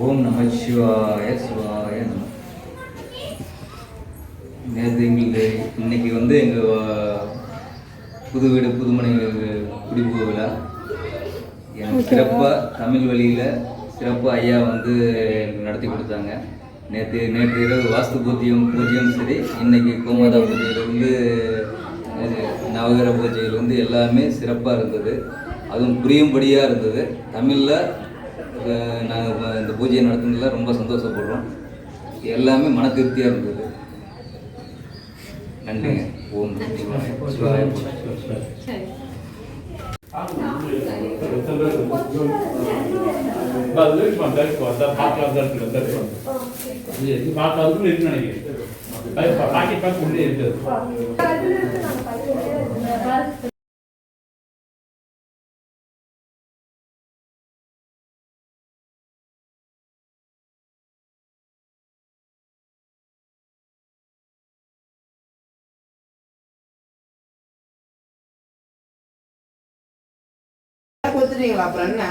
ஓம் நம சிவாய சிவாய நம. நேற்று எங்களுக்கு இன்னைக்கு எங்கள் புது வீடு புதுமனை குடிபுகு விழா சிறப்பாக தமிழ் வழியில் சிறப்பாக ஐயா நடத்தி கொடுத்தாங்க. நேற்று இரவு வாஸ்து பூஜ்யம் சரி, இன்னைக்கு கோமாதா பூஜையிலிருந்து நவகிர பூஜையில் எல்லாமே சிறப்பாக இருந்தது. அதுவும் புரியும்படியாக இருந்தது. தமிழில் நாங்கள் இந்த பூஜையை நடத்துனதில் ரொம்ப சந்தோஷப்படுறோம். எல்லாமே மன திருப்தியாக இருந்தது. நன்றிங்க. ஓம் சிவாய. கொடுத்துட்டீங்களா? அப்புறம் என்ன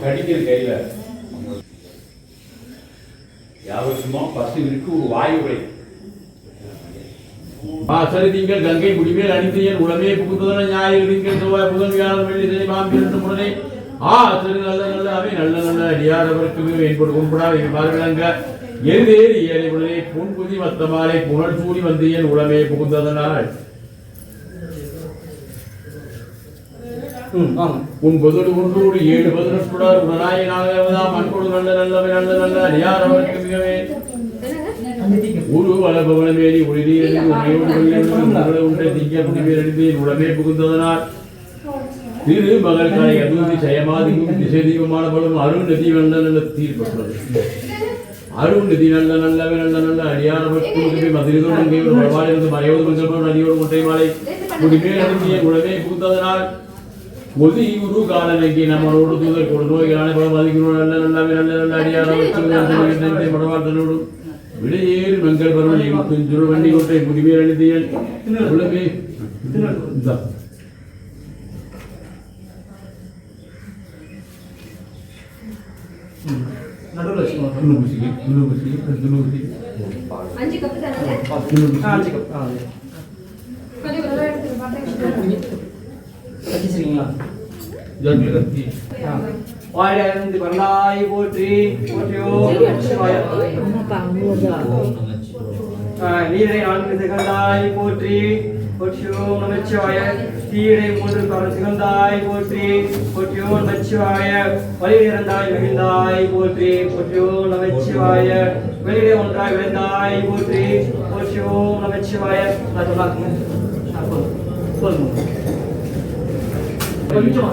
கடிக்கிற கையில யாவருக்குமோ பசுவிற்கு ஒரு வாயு உரை. சரி, திங்கள் கங்கை முடிமேல் அணிந்தியன் உளமே புகுந்ததன ஞாயிறு திங்கள் செவ்வாய் புதன் வியாழன் வெள்ளி சனி பாம்பு இரண்டு முடனே சரி நல்ல நல்ல அவை நல்ல நல்ல அடியார் அவருக்கு என்பது கும்பிடா விளங்க எருதேறி ஏழை உடனே புன்புதி மத்தமாலை புனல் சூடி வந்தியன் உளமே புகுந்ததனால் உன்பதோடு ஒன்றோடு 7 பதினெட்டுடார் உடனாயினாகதாம் அன்போடு நல்ல நல்லவை நல்ல நல்ல அடியார் அவருக்கு மிகவே உரு வளபவனமேறி உன்னை திங்க புனிமேலெழுந்தேன் உடமே புகுந்ததனால் திரு மகள் காலை அதுந்தி ஜயமாதிக்கும் திசை தீபமான பலம் அருண் நதி நல்ல நல்ல தீர்ப்பட்டுள்ளது. அருண் நதி நல்ல நல்லவை நல்ல நல்ல அடியார் அவருக்கு மதுரைதோடு அங்கே ஒரு வளவாடிருந்து மறைவது மஞ்சள் நதியோடு முட்டை மாலை முடிமேலெழுந்தேன் உடமே புகுந்ததனால் ஒதி குரு காலனைக்கு நம்மளோடு தூதர் கொடு நோய்களான பல மதிக்கிறோம் நல்ல நல்லவே நல்ல நல்ல அடியாரோடு மடவாட்டனோடு விடையேறு மங்கள் பரவல் எங்கள் சுரு வண்டி கொட்டை முடிவே அழுதியன் உலகே வாயிலிருந்து வரலாய் போற்றி போற்றியோ நீரை 4 திகழ்ந்தாய் போற்றி போற்றியோ நமச்சிவாய தீரை 3 பரம் திகழ்ந்தாய் போற்றி போற்றியோ நமச்சிவாய வழி நிறந்தாய் மகிழ்ந்தாய் போற்றி போற்றியோ நமச்சிவாய வெளியிலே ஒன்றாய் விளைந்தாய் போற்றி போற்றியோ நமச்சிவாய. கொஞ்சமா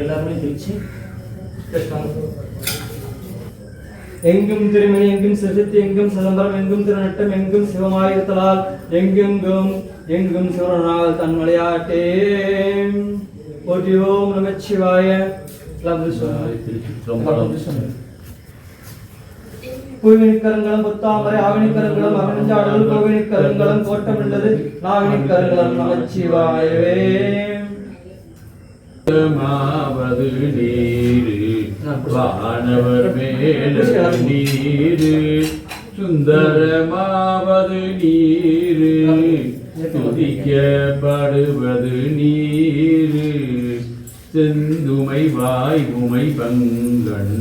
எல்லாருமே திருச்சி எங்கும் திருமணி எங்கும் சிறுத்தி எங்கும் சிதம்பரம் எங்கும் திருநட்டம் எங்கும் சிவமாயிருத்தலால் எங்கும் சிவனால் தன் விளையாட்டே போற்றியோம் நமச்சிவாய. பூவினிக்கரங்களும் புத்தாமரை ஆவினிக்கரங்களும் அகழ்ந்தாடலும் கோவினிக்கரங்களும் கோட்டமில்லது நாவினிக்கரங்களும் நமச்சிவாயவே. மாவது நீரு வானவர் மேல நீரு சுந்தரமாவது நீரு துதிக்கப்படுவது நீரு செந்துமை வாய் உமை பங்கன்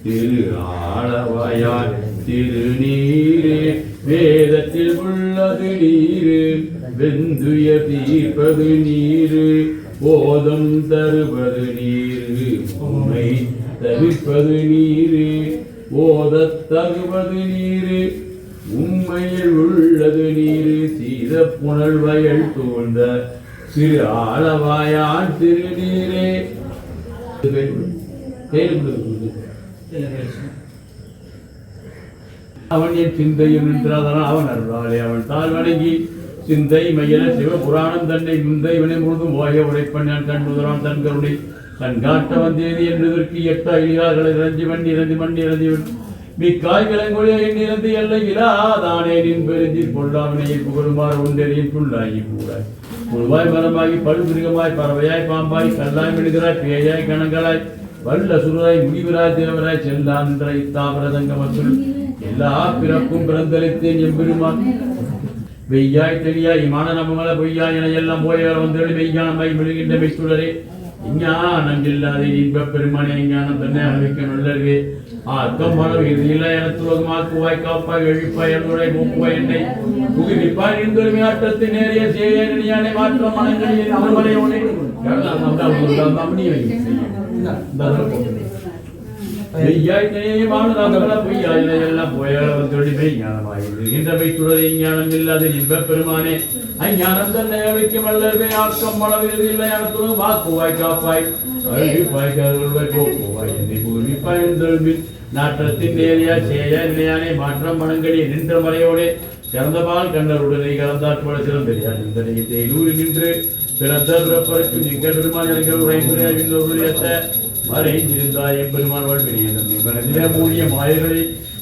திரு ஆளவாயார் திருநீரே வேதத்தில் உள்ளது நீரு வெந்துய தீர்ப்பது நீரு போதம் தருவது நீரு உண்மை தவிர்ப்பது நீரு போதத் தருவது நீரு உண்மையில் உள்ளது நீரு சீத புனல் வயல் தோழ்ந்த சிறு ஆளவாயான் திருநீரே. அவன் என் சிந்தையும் நின்றாதனால் அவன் அருளாலே அவன் தாழ் வணங்கி சிந்தை மையல சிவபுராணம் தன்னை முந்தை வினை முழுதும் ஓய உரைப்பன் கண்டுதரான் தன் கருணை தன் காட்ட வந்தேதி என்றதற்கு எட்ட இலிகார்களை இறஞ்சி மண் இறந்தி மிக்காய் விலங்கொழிய என் இறந்து எல்லை இலாதானே நின் பெருந்தி பொல்லாவினையில் புகழுமாறு ஒன்றெறியும் புல்லாகி கூடாய் புழுவாய் மரமாகி பழுமிருகமாய் பறவையாய் பாம்பாய் கல்லாய் மெழுகிறாய் பேயாய் கணங்களாய் வல்ல சுராய் முடிவராய் தேவராய் செல்லான்ற இத்தாவரதங்கமத்துள் எல்லா பிறப்பும் பிறந்தளித்தேன் எம்பெருமான் வெய்யாய் தெளியாய் இமான நம்பமல பொய்யாய் என எல்லாம் போயால் வந்தெழி மெய்ஞானமாய் மெழுகின்ற மெய்த்துடரே இஞ்ஞானம் இல்லாத இன்பப் பெருமானே ஞானம் தன்னை அனுபவிக்க நல்லவே ஆக்கம் மனம் இறுதியில்லை என துலகமாக்குவாய் காப்பாய் எழுப்பாய் என்னுடைய மூக்குவாய் என்னை புகுவிப்பாய் நின்றொருமை ஆட்டத்தின் நேரிய சேயனை மாற்றம் மனங்களில் அமர்மலையோனே பெருமானே அஞ்ஞானம் தன்னை அழைக்கும் அல்லவே ஆக்கம் மனவில்லை அனைத்தும் வாக்குவாய் காப்பாய் அழுப்பாய் கருள்வாய் போக்குவாய் என்னை பூமிப்பாய் என்றல்பின் நாற்றத்தின் நேரியா சேய நிலையானே மாற்றம் மனங்களில் நின்ற மலையோடே சிறந்தபால் கண்ணருடனை கலந்தாற்பட சிறந்தறியா சிந்தனையை தேலூரி நின்று பிறந்த பிறப்பருக்கு நீங்கள் பெருமான் எனக்கு உரைமுறையாத்த மறைந்திருந்தாய் எம்பெருமான் வாழ்வினை மூடிய மாயர்களை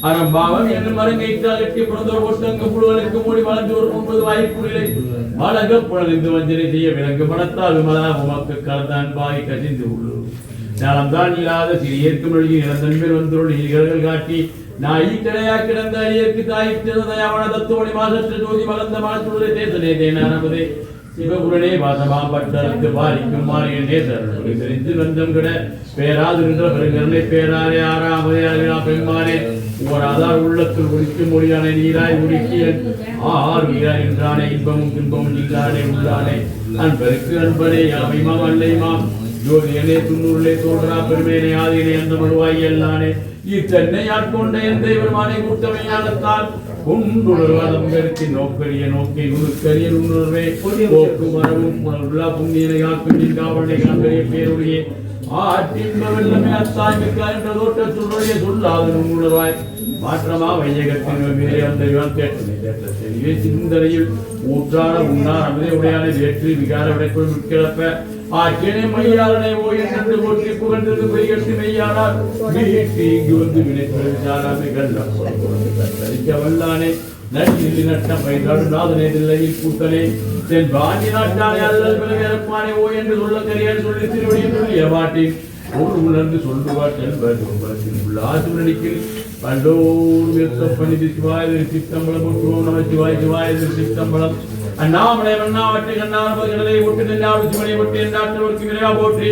அறம்பாவம் என்று மரங்கைத்தால் எட்டி பிறந்தோர் ஒட்டங்க புழுவலுக்கு மூடி வளர்ந்து ஒரு 9 வாய்ப்புகளை மலக புலனிந்து வஞ்சனை செய்ய விலங்கு மனத்தால் விமலா உமக்கு கலந்தான் பாய் கசிந்து உள்ளு நலம்தான் இல்லாத சிறியர்க்கு மொழி நிலந்தன்பில் வந்தோடு நீர்கள் காட்டி நாய் கிடையா கிடந்த அரியற்கு தாயிற்றதயாவன தத்துவனை மாசற்ற ஜோதி மலர்ந்த மாசுடைய தேசனே தேனானவதே சிவபுரனே வாசமா பட்டரத்து பாரிக்கும் மாறிய நேசர் தெரிந்து வந்தம் கிட பேராது நின்ற பெருங்கருணை பேராரே ஆறாமதே அழியா பெருமானே ஓராதார் உள்ளத்தில் ஒழிக்கும் மொழியானே நீராய் உருக்கிய ஆர் வீராய் என்றானே இன்பமும் துன்பமும் இல்லானே உள்ளானே அன்பருக்கு அன்பனே யாமைமாம் அல்லைமாம் ஜோதியனே துண்ணூரிலே தோன்றா பெருமேனே ஆதியனே அந்த மழுவாய் எல்லானே இத்தன்னை ஆட்கொண்ட எந்த பெருமானை கூட்டமையானத்தால் குண்டுணர்வாதம் கருத்தி நோக்கரிய நோக்கி நுணுக்கரிய நுண்ணுணர்வே போக்கு மரமும் உள்ளா புண்ணியனை காக்கும் காவலை காண்பரிய பேருடைய ஆற்றின்ப வெள்ளமே அத்தாய் மிக்கார் என்ற தோட்ட சொல்லுடைய சொல்லாத நுண்ணுணர்வாய் மாற்றமா வையகத்தின் மேலே அந்த தேட்ட தெளிவே சிந்தனையில் ஊற்றான உண்ணார் அமதே உடையானை வேற்று விகார விடைக்குள் மிட்கிழப்ப ஆற்றினை மையாளனை ஓய் என்று போற்றி புகழ்ந்தது பொய்கட்டு மெய்யானார் வீட்டு இங்கு வந்து வினைப்பது விசாராமை கல்லிக்க வல்லானே நட்டில்லி நட்டம் வைத்தாடு நாதனே தில்லையில் கூட்டனே தென் பாண்டி நாட்டானே அல்லல் விலகப்பானே ஓய் என்று சொல்ல தெரியாது சொல்லி திருவடியில் சொல்லிய மாட்டேன் ஒரு உணர்ந்து சொல்லுவார் செல்வர் உள்ள ஆசுரடிக்கில் பண்டோர் விருத்தம் பணிதி சிவாய சித்தம்பலம் ஒற்றுவோம் நம சிவாய் சிவாய சித்தம்பலம் அண்ணாமலை வண்ணாவற்றை கண்ணாமலை ஒட்டு நெஞ்சாடு சிவனை ஒட்டி என்றாற்றவருக்கு விரைவா போற்றி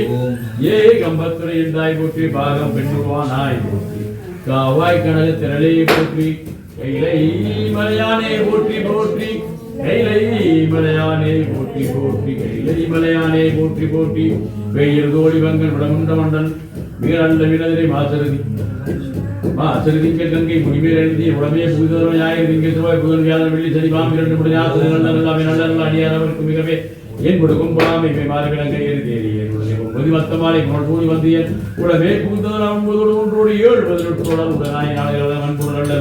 ஏ கம்பத்துறை என்றாய் போற்றி பாகம் பெண்ணுவானாய் போற்றி காவாய் கனக திரளே போற்றி கைலை மலையானே போற்றி போற்றி கைலை மலையானே போற்றி போற்றி கைலை மலையானே போற்றி போற்றி வெயில் தோழி வங்கன் விடமுண்ட மண்டன் வீரல்ல வீரதிரை மாசருதிங்க கங்கை முடிமேல் எழுதி உடமே புகுதவன் ஞாயிறு திங்க செவ்வாய் புதன் வியாழன் வெள்ளி சனி பாம்பு 2 முடி ஆசிரியர் நல்ல அடியானவருக்கு மிகவே என் கொடுக்கும் பொறாமை மாறுகிழங்கை ஏறி மத்தமாலை கூடி வந்தியன் உடமே புகுந்தவன் 9 ஒன்றோடு 7 18 உடனாய் நாளைகள் அன்பு நல்ல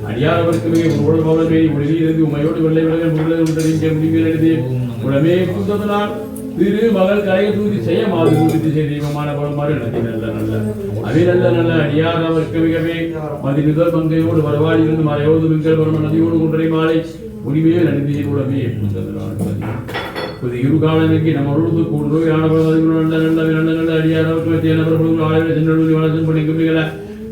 அடியானவருக்கு மிக உடல் பவன் மேறி ஒளியிலிருந்து உமையோடு வெள்ளை விலகல் முழுவதும் முடிமேல் எழுதி உடமே புகுந்ததனால் திரு மகள் கரையை தூதி செய்ய மாது தூதி செய்ய தெய்வமான பலமாறு நல்ல நல்ல அடியாரவர்க்கு மிகவே மதி முதல் மங்கையோடு வரவாடியிருந்து மறையோடு மிங்கள் பரம நதியோடு ஒன்றை மாலை உரிமையில் நடிதியை கூடவே இருகாலமைக்கு நம்ம உழுது கூடு நல்ல அடியாரவர்க்கு தேனவர்களும் ஆளுநர் சென்றூரி வளர்ச்சி பண்ணிக்கும் மிகல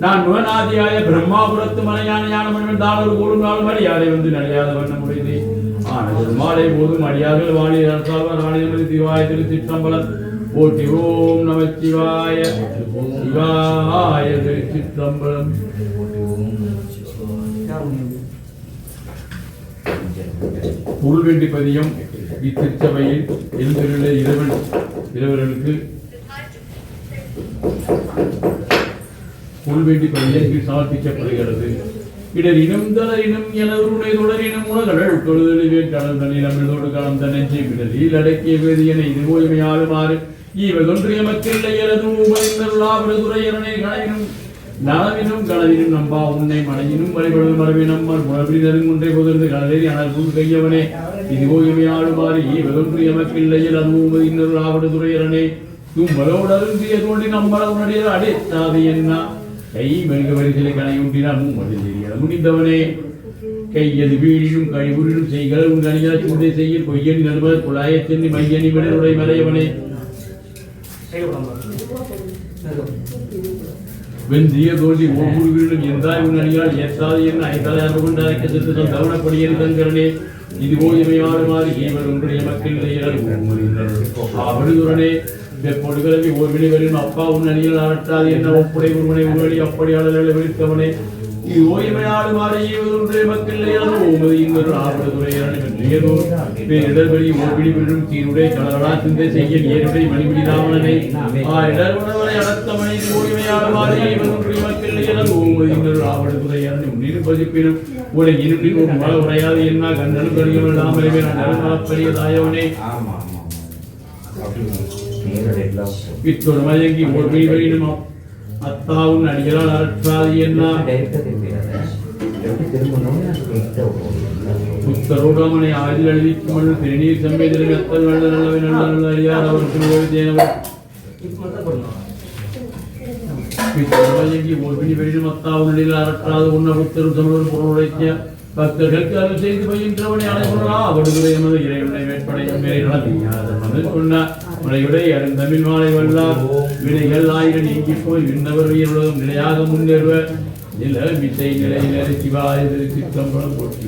நான் முகநாதியாய பிரம்மாபுரத்து மலையான ஞானமன் தாளர் கூடும் நாள் மரியாதை வந்து நடையாத வண்ணம் முடிந்தே ஆனால் மாலை போதும் அடியார்கள் வாணி ராணி சிவாய திரு சிற்றம்பலம் போற்றி ஓம் நம சிவாய சிவாய திரு சிற்றம்பலம் புல்வெண்டி பதியம் இத்திருச்சபையில் எழுந்துள்ள இறைவர்களுக்கு புல்வெட்டி பணியற்கு சமர்ப்பிக்கப்படுகிறது. இடரினும் தளரினும் எனதுருணை தொடரினும் உணகடல் தொழுதொழிவே கடந்த நிலமிழோடு கலந்த நெஞ்சை விடலில் அடக்கிய வேதியனை இது ஓய்மையாளுமாறு ஈவதொன்றிய மக்கில்லை எனது ஊமையுரையரனை கனவினும் நனவினும் கனவினும் நம்பா உன்னை மனையினும் வழிபடும் மரபினம் முழப்பி நெருங்குன்றை புதிர்ந்து கடலில் அனல் கையவனே இது ஓய்மையாளுமாறு ஈவதொன்றிய மக்கில்லை எனது ஊமையுரையரனை தும்பலோடு அருந்திய தோண்டி நம்மள உன்னுடைய அடைத்தாது என்ன கை மெருக வரிசலை கனையுண்டினான் முடிந்தவனே கையது வீழினும் கழிவுறினும் செய்கள் உன் கணியா சூதை செய்ய பொய்யணி நடுவர் குழாய சென்னி மையணி விடனுடைய மலையவனே வெந்திய தோண்டி ஒவ்வொருவரிலும் எந்தாய் உன் அணியால் ஏற்றாது என்ன ஐந்தாயிரம் கொண்டாய்க்க சென்று தவணப்படியறி தங்கரனே இதுவோ இமையாறுமாறு ஈவர் ஒன்றைய மக்கள் விடுதுரனே பொடுகளவி ஒரு வரும் அப்பா உன் அணியில் அறட்டாது என்ன ஒப்புடை உருவனை உருவடி அப்படியாளர்களை விழித்தவனே இது ஓய்மையாடு மாறி ஒன்றைய மக்கள் ஓமதி இன்னொரு ஆபத்துறையோ இடர்வழி ஓர்பிடி விழும் தீருடைய கலரா சிந்தை செய்ய ஏற்படி மணிபிடி ராவணனை இடர்வனை அடத்தமனை ஓய்மையாடு மாறி ஒன்றைய மக்கள் ஓமதி இன்னொரு ஆபத்துறையோ நிருபதிப்பினும் உடைய இருப்பின் ஒரு மழை உரையாது என்ன கண்ணனும் கருகம் இல்லாமலே நான் பெரிய தாயவனே இத்தொரு மயங்கி ஒரு வெளியிடும் அத்தாவும் அடிகளால் அற்றாது என்ன புத்தரோடமனை ஆதில் எழுதிக்குமல் திருநீர் சம்பேதில் மெத்தல் நல்ல நல்லவை நல்ல நல்ல அறியார் அவருக்கு தேனவர் ஒரு வெளியிடும் அத்தாவும் அடிகளால் அற்றாது உன்ன புத்தரும் சமூகம் பொருளுடைய பக்தர்களுக்கு அருள் செய்து பயின்றவனை அனைவரா அவடுகளை எமது இறைவனை வேட்படையும் மேலே நடத்திய மலையுடைய அருந்தமிழ் மாலை வல்லார் வினைகள் ஆயிரம் நீங்கி போய் விண்ணவர் உலகம் நிலையாக முன்னேறுவ நில மிசை நிலையில சிவாய திருச்சிற்றம்பலம் போற்றி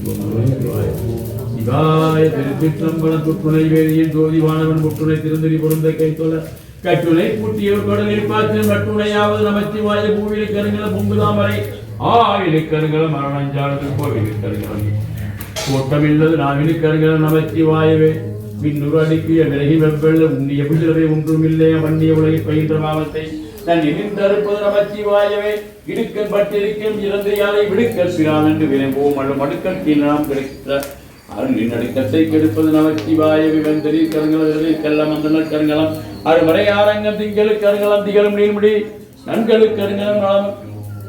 சிவாய திருச்சிற்றம்பலம் புற்றுணை வேதியின் ஜோதிவானவன் புற்றுணை திருந்தறி பொருந்த கைத்தொல கட்டுணை பூட்டியவர் கடலில் பார்த்து கட்டுணையாவது நமச்சிவாய பூவிலை கருங்கல பொங்குதாமரை ஆயிலை கருங்கல மரணஞ்சாலத்தில் கோவிலை கருங்கலம் கூட்டமில்லது நாவினு கருங்கல நமச்சிவாயவே பின்னுரு அடிக்கிய விலகி வெவ்வெள்ள உண்ணிய புதிரவை ஒன்றும் இல்லை வண்டிய உலகை பயின்ற பாவத்தை தன் இனிந்தறுப்பது நமச்சிவாயவே இடுக்கன் பட்டிருக்கும் இறந்த யாரை விடுக்கல் பிரான் என்று விரைவோம் அல்ல மடுக்கட்டில் நாம் கிடைத்த அருளின் நடுக்கத்தை கெடுப்பது நமச்சிவாயவே வெந்தரி கருங்கலில் கெல்ல மந்தனர் கருங்கலம் அறுமறை ஆரங்கம் திங்களுக்கு கருங்கலம் திகழும் நீர்முடி நன்களுக்கு கருங்கலம் நலம்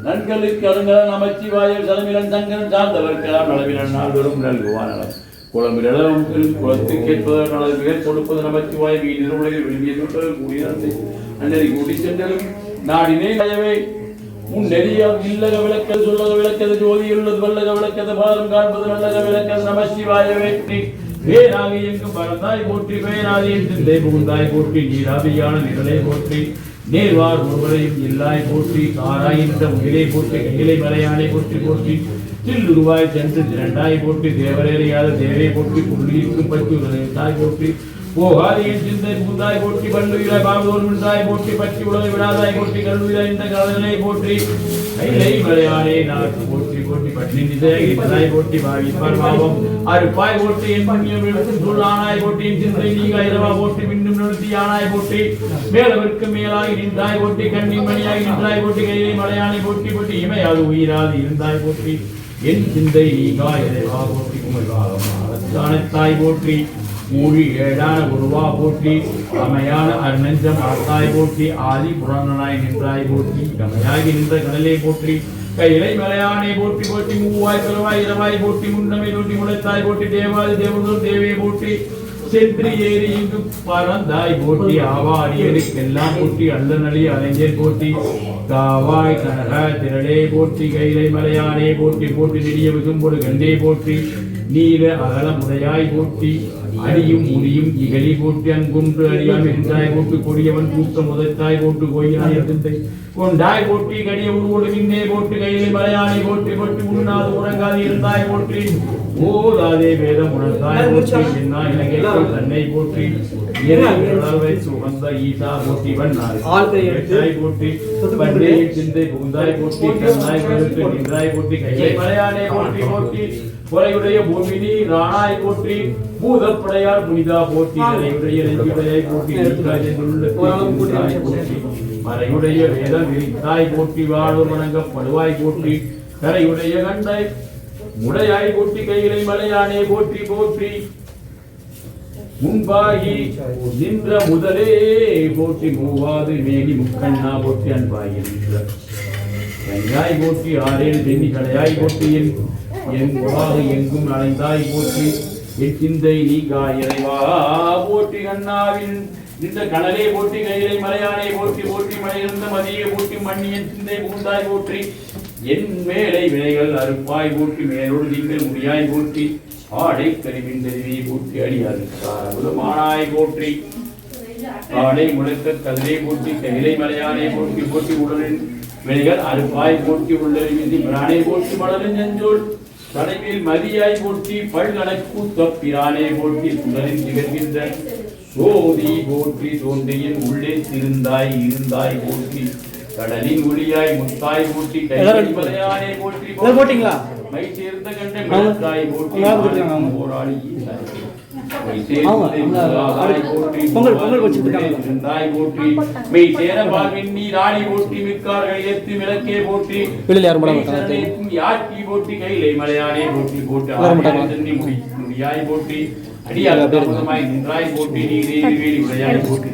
நன்களுக்கு அருங்கலம் நமச்சிவாய தலைமையிலன் தங்கன் சார்ந்தவர்க்கலாம் நலவினன் நாள்வரும் நல்குவான் நலம் குளம்பிலும் குளத்தை கேட்பதற்கான மிக கொடுப்பது நமச்சிவாய நிறுவனங்கள் விரும்பிய கூடிய அன்றி கூட்டி சென்றலும் நாடினே முன்னெறிய இல்லக விளக்கது சொல்லக விளக்கது ஜோதியுள்ளது வல்லக விளக்கது பாதம் காண்பது நல்லக விளக்கது நமச்சிவாயவே வேறாக எங்கும் பரந்தாய் போற்றி பேராதியின் சிந்தை புகுந்தாய் போற்றி நீராதியான நிழலை போற்றி நேர்வார் ஒருவரையும் இல்லாய் போற்றி காராயின்ற உயிரை போற்றி கையிலை மலையானை போற்றி போற்றி சில்லுருவாய் சென்று திரண்டாய் போற்றி தேவரேறியாத தேவை போற்றி புள்ளியிருக்கும் பற்றி தாய் போற்றி போகாதியின் சிந்தை புகுந்தாய் போற்றி பல்லுயிராய் பாவதோர் விழுந்தாய் போற்றி பற்றி உலகை விடாதாய் போற்றி கல்லுயிராய் இந்த கலனை போற்றி கைலை மலையானே நாக்கு போற்றி போற்றி பற்றி நிதாய் போற்றி பாவிப்பார் பாவம் அறுப்பாய் போற்றி என் பண்ணியம் எழுத்தும் சொல்லானாய் போற்றி என் சிந்தை நீங்க இரவா போற்றி மீண்டும் நிறுத்தி ஆனாய் போற்றி மேலவிற்கு மேலாகி நின்றாய் போற்றி கண்ணின் மணியாகி நின்றாய் போற்றி கைலை மலையானை போற்றி போற்றி இமையாது உயிராது இருந்தாய் போற்றி என் சிந்தை நீங்கா இறைவா போற்றி குமர்வாகத்தாய் போற்றி மூழி ஏழான உருவா போற்றி அமையான அருணஞ்சம் அர்த்தாய் போற்றி ஆதி புராணனாய் நின்றாய் போற்றி கமையாகி நின்ற கடலை போற்றி கையிலை மலையானை போற்றி போற்றி மூவாய் கருவாய் இரவாய் போற்றி முன்னமை நோட்டி முளைத்தாய் போற்றி தேவாதி தேவதூர் தேவியை போற்றி சென்று ஏறி இங்கு பறந்தாய் போற்றி ஆவாரியருக்கெல்லாம் போற்றி அல்ல நலி அலைஞர் போற்றி காவாய் கனக திரளே போற்றி கைலை மலையானே போற்றி போற்றி நெடிய விசும்பொடு கண்டே போற்றி நீல அகலமுடையாய் போற்றி அடியும் முடியும் இகழி போற்றி அங்குன்று அறியாமல் இருந்தாய் போட்டு கொடியவன் கூட்டம் முதத்தாய் போட்டு கோயிலாய் இருந்தை கொண்டாய் போற்றி கடிய உருவோடு மின்னே போட்டு கையிலே மலையானை போற்றி போற்றி உண்ணாது உறங்காது இருந்தாய் போற்றி ஓதாதே வேதம் உணர்ந்தாய் போற்றி என்ன இலங்கை தன்னை போற்றி சுகந்த ஈசா போற்றி வண்ணாய் போற்றி பண்டைய சிந்தை புகுந்தாய் போற்றி கண்ணாய் நின்றாய் போற்றி கையை மலையானே போற்றி போற்றி கொலையுடைய பூமினி ராணாய் போற்றி பூதப்படையார் புனிதா போற்றி நிறையுடைய நெஞ்சுடையாய் போற்றி மறையுடைய வேத விரித்தாய் போற்றி வாழ்வு வணங்கப்படுவாய் போற்றி கரையுடைய கண்டாய் முடையாய் போற்றி கையிலை மலையானே போற்றி போற்றி முன்பாகி நின்ற முதலே போற்றி மூவாது மேனி முக்கண்ணா போற்றி அன்பாகி நின்ற கனியாய் போற்றி ஆறேழு தென்னி கடையாய் போற்றி என் உலகாக எங்கும் அடைந்தாய் போற்றி என் சிந்தை நீங்கா இறைவா போற்றி கண்ணாவின் இந்த கனலே போற்றி கையிலை மலையானே போற்றி போற்றி மலையிருந்த மதியை போற்றி மண்ணியன் சிந்தை பூந்தாய் போற்றி என் மேலை வினைகள் அறுப்பாய் போற்றி மேலோடு நீங்கள் முடியாய் போற்றி ஆடை கருவின் தெருவியை போற்றி அடியாருமானாய் போற்றி ஆடை முழக்க கதிரை போற்றி கையிலை மலையானே போற்றி போற்றி உடலின் வினைகள் அறுப்பாய் போற்றி உள்ளறிவிந்தி பிரானே போற்றி மலரின் நெஞ்சோல் தலைமையில் மதியாய் போற்றி பல்கணக்கு தப்பிரானே போற்றி சுடரின் திகழ்கின்ற சோதி போற்றி தோன்றியின் உள்ளே திருந்தாய் இருந்தாய் போற்றி கடலின் ஒளியாய் முத்தாய் போற்றி கைலை மலையானே போற்றி போட்டீங்களா மை சேர்ந்த கண்டை மலத்தாய் போற்றி போராளி மை சேர்ந்தாய் போற்றி பொங்கல் வச்சிருந்தாய் போற்றி மெய் சேர வாழ்வின் நீ ராணி போற்றி மிக்கார்கள் ஏத்து விளக்கே போற்றி யாக்கி போற்றி கைலை மலையானே போற்றி போற்றி முடியாய் போற்றி அடியாய் நின்றாய் போற்றி நீரே வேலி உடையாய் போற்றி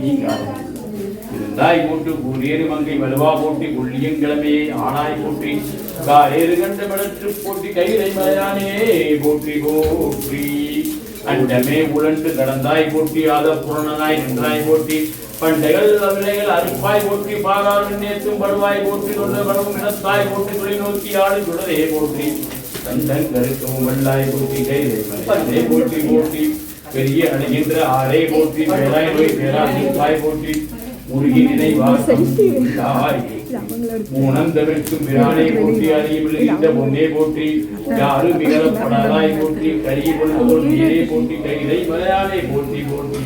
நீங்காய் போட்டு கூறியேறு மங்கை வலுவா போட்டி கொள்ளியங்கிழமையை ஆனாய் போற்றி காரேறு கண்ட மடற்று போட்டி கைலை மலையானே போற்றி போற்றி அண்டமே உழன்று கடந்தாய் போற்றி ஆத புரணனாய் நின்றாய் போற்றி பண்டைகள் விலைகள் அறுப்பாய் போற்றி பாராறு நேற்றும் படுவாய் போற்றி தொண்ட படவும் இடத்தாய் போற்றி தொலைநோக்கி ஆடு சுடரே போற்றி கண்டன் கருக்கவும் வல்லாய் போற்றி கைலை மலையானே போற்றி போற்றி பெரிய அணுகின்ற ஆரே போற்றி பேராய் நோய் பேராய் போற்றி முருகி நினைவாய் மூனம் தவிர்க்கும் பிரானை போற்றி அறிவிழுகின்ற பொன்னே போற்றி யாரும் மிகப்படாதாய் போற்றி கரிய பொழுதோர் நீரே போற்றி கைலை மலையானே போற்றி போற்றி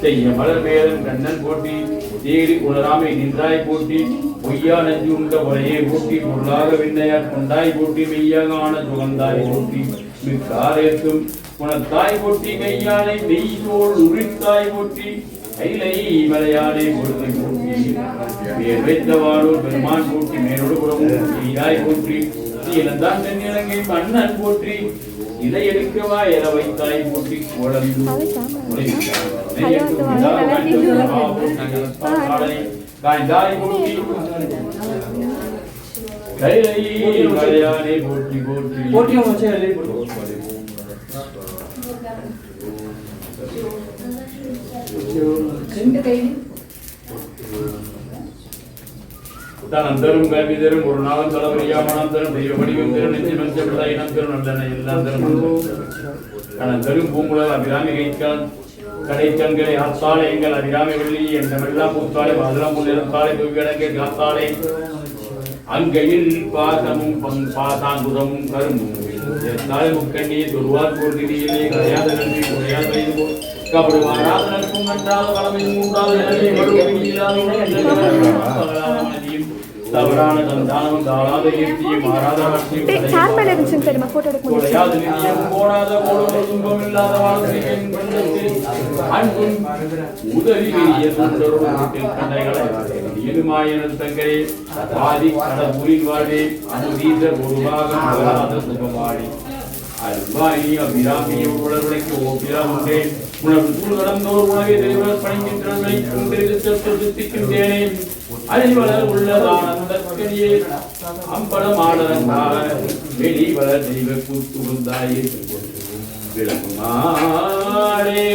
செய்ய மலர் மேலன் கண்ணன் போற்றி தேடி உணராமை நின்றாய் போற்றி பொய்யா நஞ்சு உண்ட உரையே போற்றி பொருளாக விண்ணையார் கொண்டாய் போற்றி மெய்யாக ஆன சுகந்தாய் போற்றி மிக்காரேற்கும் குணத்தாய் போற்றி மெய்யானை மெய் தோல் உரித்தாய் போற்றி கைலை மலையானே போற்றி போற்றி வேர் வைத்தவாரோர் பெருமான் போற்றி மேலோடு புறமும் செய்யாய் போற்றி இழந்தான் தென்னிலங்கை மன்னன் போற்றி இதை எடுக்கவா என வைத்தாய் போற்றி கோலந்து காய்ந்தாய் போற்றி கைலை மலையானே போற்றி போற்றி அந்தரும் கல்வி தரும் ஒரு நாளும் தலைவரியாமனம் தரும் தெய்வ வடிவம் தரும் நெஞ்சு மஞ்சள் இனம் தரும் நல்லெண்ண எல்லாம் தரும் தரும் பூங்குழல் அபிராமி கைக்கால் கடைக்கண்களை ஆத்தாளை எங்கள் அபிராமி வெள்ளி எண்ணமெல்லாம் பூத்தாளை மதுரம் புள்ளிரத்தாளை துவியடங்கை காத்தாளை அங்கையில் பாசமும் பாசாங்குதமும் கரும்பும் தாய் முக்கண்ணியை துருவார் போர்த்திலே கரையாத நன்றி குறையாத வைது கபடு மாறாதனர்க்கும் நன்றாக வளமையும் தவறான சந்தானமும் தாழாத கீர்த்தியும் மாறாத கொலையாத நிதியம் போடாத போடுவ துன்பம் இல்லாத வாழ்க்கையின் அன்பும் உதவி கண்டைகளை இருமாயன தங்கரே ஆதி கடவுளின் வாழ்வே அனுதீத குருவாக மகராத சுகமாடி அல்வாயி அபிராமியை உடலுடைக்கு ஓப்பிராமுண்டே உணவு தூள் கடந்தோர் உணவை தெளிவர் பணிக்கின்றனை சுத்திக்கின்றேனே அறிவளர் உள்ளதானந்தற்கரியே அம்பலமாடலங்காக வெளிவளர் தெய்வ கூத்துந்தாயே விளங்குமாறே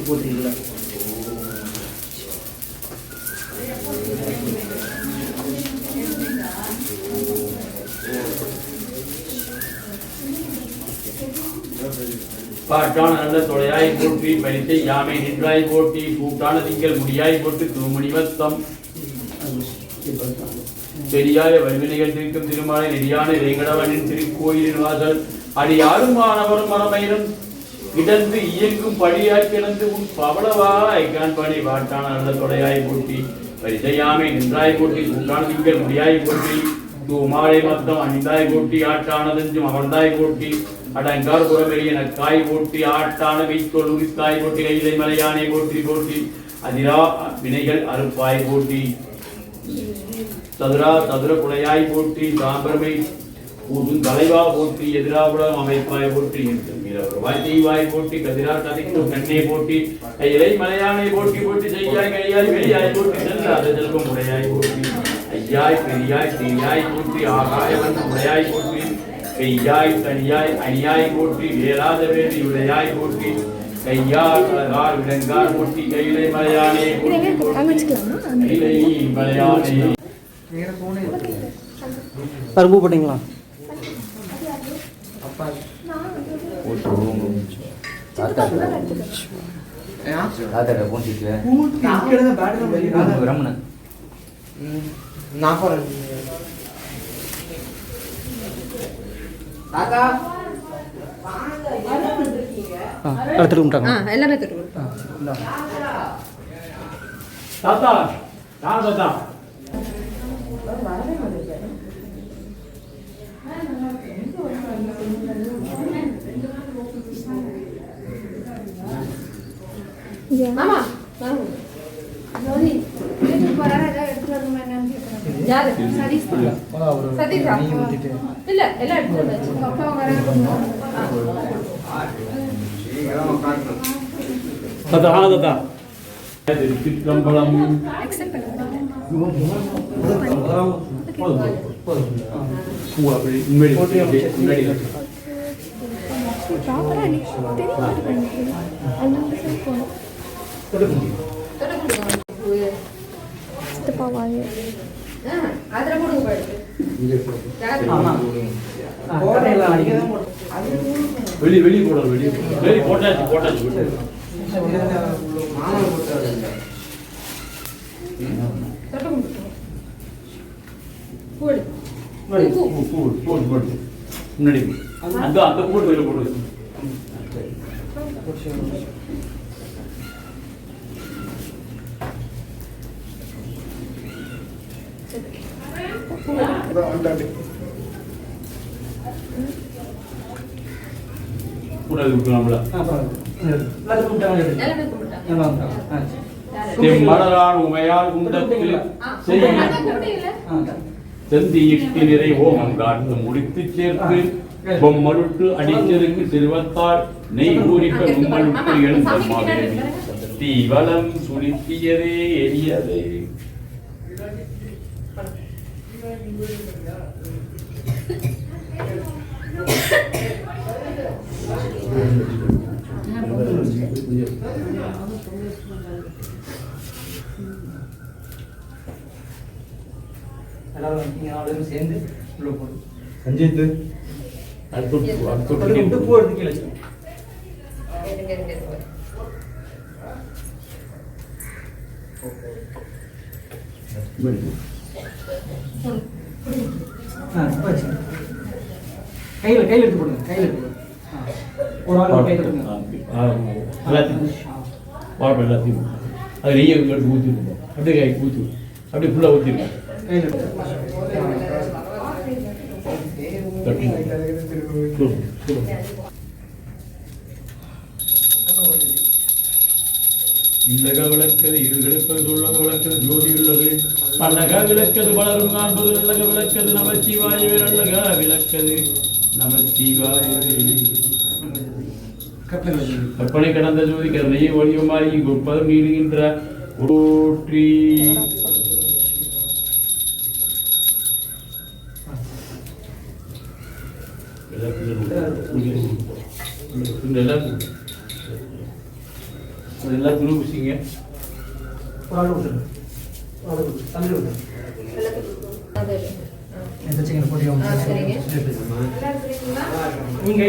போட்டீங்களா பாட்டான நல்ல தொலையாய் போற்றி பரிசை யாமை நின்றாய் போற்றி கூட்டான திங்கள் முடியாய் போட்டு தூமணிவத்தம் பெரியாய வலிவினைகள் திருக்கும் திருமாலை நெறியான இறைகடவனின் திருக்கோயிலின் வாசல் அடியாரும் மாணவரும் மரமயிரும் கிடந்து இயங்கும் படியாய் கிடந்து உன் பவளவாய் காண்பணி வாட்டான நல்ல தொடையாய் போட்டி பரிசையாமை நின்றாய் போட்டி சூட்டான திங்கள் முடியாய் போட்டி தூமாலை மத்தம் அணிந்தாய் போட்டி ஆட்டானதெஞ்சும் அமர்ந்தாய் போட்டி அடங்கார் புறமெறிய நக்காய் போட்டி ஆட்டான வைத்தொல் உரித்தாய் போட்டி கைதை மலையானை போட்டி போட்டி அதிரா வினைகள் அறுப்பாய் போட்டி சதுர குலையாய் போட்டி சாம்பரமை ஊதும் தலைவா போட்டி எதிராபுடம் அமைப்பாய் போட்டி வாய் போட்டி கதிரா கதைக்கும் கண்ணே போட்டி கையிலை மலையானை போட்டி போட்டி செய்யாய் கையாய் வெளியாய் போட்டி செல்லாத செல்வம் உடையாய் போட்டி ஐயாய் பெரியாய் தீயாய் போட்டி ஆகாயவன் உடையாய் போட்டி கையாய் தனியாய் அணியாய் போட்டி வேளாத வேதி உடையாய் போட்டி கையால் கலகார் விலங்கார் போட்டி கையிலை மலையானே போட்டி கையிலை மலையானே பருப்பு போட்டிங்களா எல்லாமே தாத்தா தாத்தா மாமா ஜோதி வீட்டுக்கு போறாரா ஏதாவது எடுத்து வரணுமா என்னன்னு கேக்குறேன். யாரு சதீஷ் சதீஷா இல்ல எல்லாம் எடுத்து வந்தாச்சு அப்பா வராங்க. தாத்தா தாத்தா திருச்சிற்றம்பலம் அக்செப்ட் பண்ணுங்க. ப்ராப்பரா நீ தெரியும் அந்த சைடு போணும். சித்தப்பா வாங்க அதுல போடுங்க பாரு. வெளி வெளி போடணும் வெளி வெளி போட்டாச்சு போட்டாச்சு முன்னாடி அந்த அந்த போட்டு வெளில போடுது கூடாது விட்டுலாம்ல மலரான் உமையால் குண்டத்தில் செந்தி இட்டு நிறை ஓமம் காட்டு முடித்து சேர்த்து பொம்மருட்டு அடிச்சதுக்கு சிறுவத்தால் நெய் ஊறிப்ப மும்மருட்டு எழுந்த மாதிரி தீவலம் சுழித்தியதே எரியதே எல்லாரும் சேர்ந்து உள்ள போடும். சஞ்சித் உப்பு போடுறது கீழே வச்சு. கையில் கையில் எடுத்து போடுங்க. கையில் எடுத்து போடுங்க. ஒரு ஆள் கையில் எடுத்துங்க. எல்லாத்தையும் அது நெய்யை எடுத்து ஊற்றிருக்கோம். அப்படியே கை ஊற்றி அப்படியே ஃபுல்லாக ஊற்றிருக்கோம். கையில் எடுத்து இல்லக விளக்கது இருகெடுப்பது சொல்லக விளக்கது ஜோதி உள்ளது பல்லக விளக்கது பலரும் காண்பது நல்லக விளக்கது நமச்சிவாயவே நல்லக விளக்கது நமச்சிவாயவே கற்பனை கடந்த ஜோதி கருணையை வடிவமாகி கொடுப்பதும் நீடுகின்ற ஓற்றி அதெல்லாம் துணி பூசிங்க. ஒரு ஆள் விட்டுருங்க. தள்ளி விட்டுருங்க. நீங்க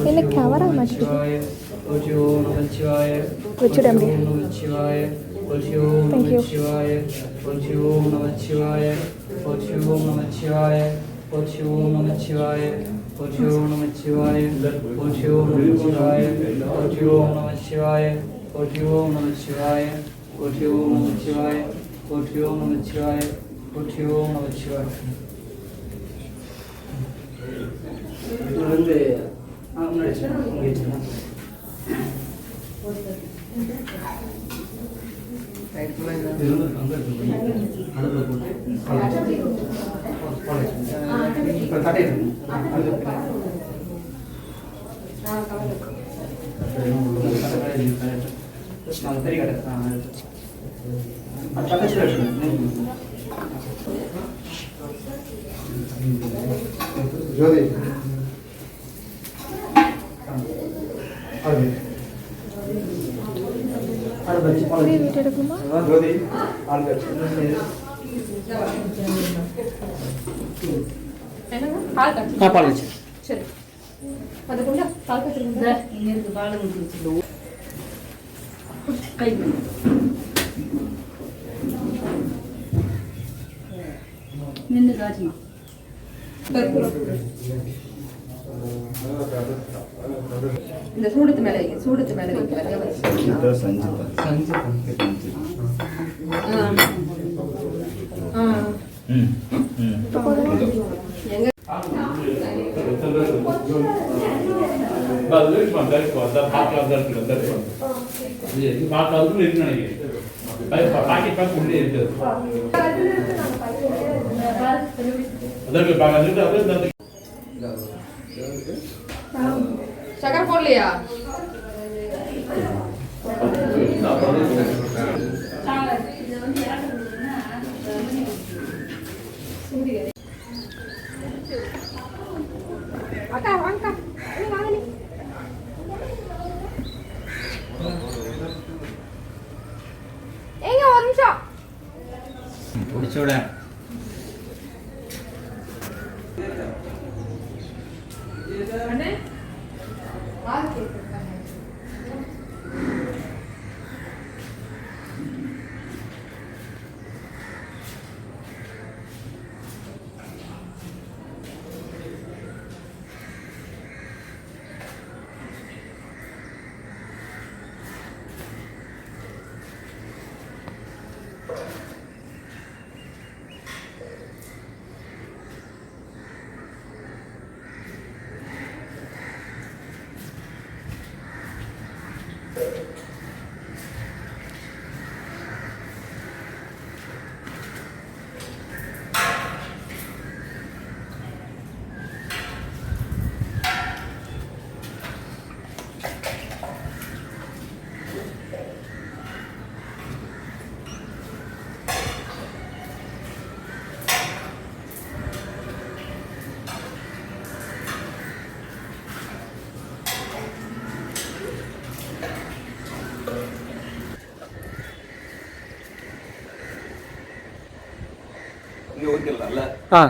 இல்லை கவராக மாட்டேங்குது வச்சுட முடியும். ஓம் நம சிவாய ஓம் நம சிவாய ஓம் நம சிவாய ஓம் நம சிவாய ஓம் நம சிவாய ஓம் நம சிவாய ஓம் நம சிவாய ஓம் நம சிவாய ஓம் நம சிவாய ஓம் நம சிவாய ஓம் நம சிவாய. இது வந்து முன்னாடி ஜோதி ஜோதி என்னங்க பால் காய்ச்சி பால் வச்சு சரி அது கொண்டு பால் காய்ச்சிருங்க இங்க இருக்கு பால் ஊற்றி கை நின்று காய்ச்சணும். இந்த சூடத்து மேல வைங்க சூடத்து மேல வைங்க எங்க சக்கரை போடலையா அக்கா வாங்கக்கா வாங்க நீ ஏங்க ஒரு நிமிஷம் பிடிச்சோட அண்ணே பால் கேக்குறாங்க இங்கே ஓகேல்ல ஆ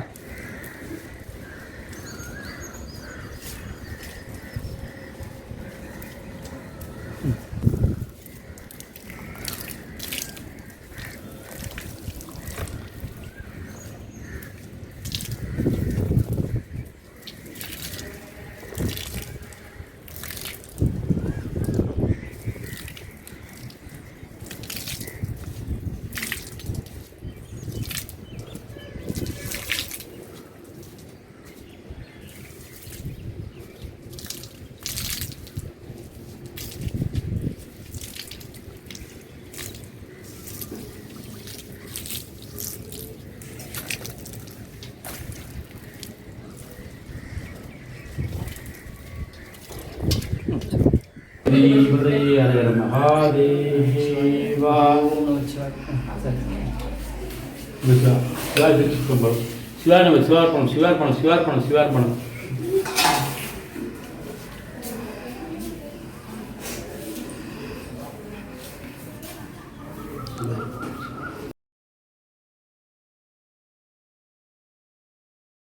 மகாதேவா சிவார்ப்பணம் சிவார்ப்பணம் சிவார்ப்பணம் சிவார்ப்பணம் சிவார்ப்பணம்